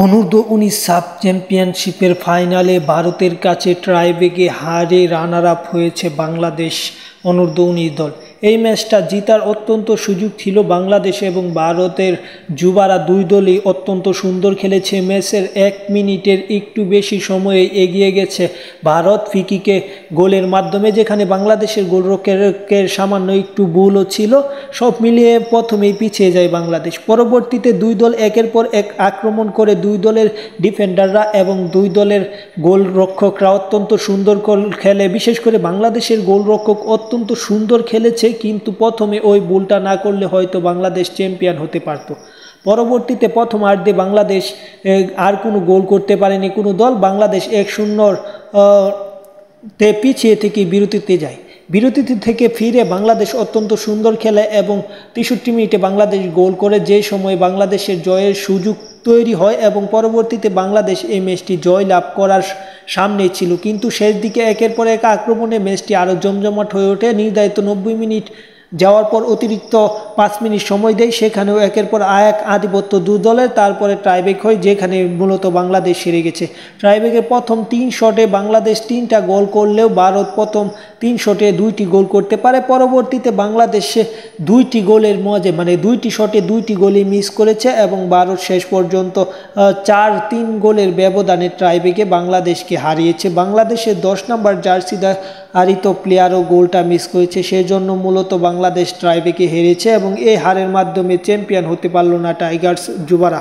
অনূর্ধ্ব-19 sub চ্যাম্পিয়নশিপের ফাইনালে ভারতের কাছে টাইব্রেকে হারে রানার আপ হয়েছে বাংলাদেশ অনূর্ধ্ব-19 দল। এই ম্যাচটা জিতার অত্যন্ত সুযোগ ছিল বাংলাদেশ এবং ভারতের যুবারা দুই দলই অত্যন্ত সুন্দর খেলেছে। ম্যাচের 1 মিনিটের একটু বেশি সময়ে এগিয়ে গেছে ভারত ফ্রি-কিকে গোলের মাধ্যমে, যেখানে বাংলাদেশের গোলরক্ষকের সামান্য একটু ভুলও ছিল। সব মিলিয়ে প্রথমেই পিছিয়ে যায় বাংলাদেশ। পরবর্তীতে দুই দল একের পর এক আক্রমণ করে দুই দলের ডিফেন্ডাররা এবং দুই দলের গোলরক্ষকরা অত্যন্ত সুন্দর খেলে। বিশেষ করে বাংলাদেশের গোলরক্ষক অত্যন্ত সুন্দর খেলেছে, কিন্তু প্রথমে ওই ভুলটা না করলে হয়তো বাংলাদেশ চ্যাম্পিয়ন হতে পারত। পরবর্তীতে প্রথমার্ধে বাংলাদেশ আর কোনো গোল করতে পারেনি কোনো দল। বাংলাদেশ 1-0 তে পিছিয়ে থেকে বিরতিতে যায়। বিরতিতে থেকে ফিরে বাংলাদেশ অত্যন্ত সুন্দর খেলে এবং 63 মিনিটে বাংলাদেশ গোল করে, যে সময় বাংলাদেশের জয়ের সুযোগ তৈরি হয় এবং পরবর্তীতে বাংলাদেশ এই ম্যাচটি জয় লাভ করার সামনেই ছিল। কিন্তু শেষ দিকে একের পর এক আক্রমণে ম্যাচটি আরও জমজমাট হয়ে ওঠে। নির্ধারিত 90 মিনিট যাওয়ার পর অতিরিক্ত 5 মিনিট সময় দেয়, সেখানেও একের পর এক আধিপত্য দু দলের। তারপরে টাইব্রেক হয়, যেখানে মূলত বাংলাদেশ হেরে গেছে। টাইব্রেকের প্রথম 3 শটে বাংলাদেশ 3টা গোল করলেও ভারত প্রথম 3 শটে 2টি গোল করতে পারে। পরবর্তীতে বাংলাদেশে 2টি গোলের মজে, মানে 2টি শটে 2টি গোলই মিস করেছে এবং ভারত শেষ পর্যন্ত 4-3 গোলের ব্যবধানে টাইব্রেকে বাংলাদেশকে হারিয়েছে। বাংলাদেশের 10 নম্বর জার্সিধারিত প্লেয়ারও গোলটা মিস করেছে, সেজন্য মূলত বাংলাদেশ টাইব্রেকে হেরেছে এবং এই হারের মাধ্যমে চ্যাম্পিয়ন হতে পারল না টাইগার্স যুবারা।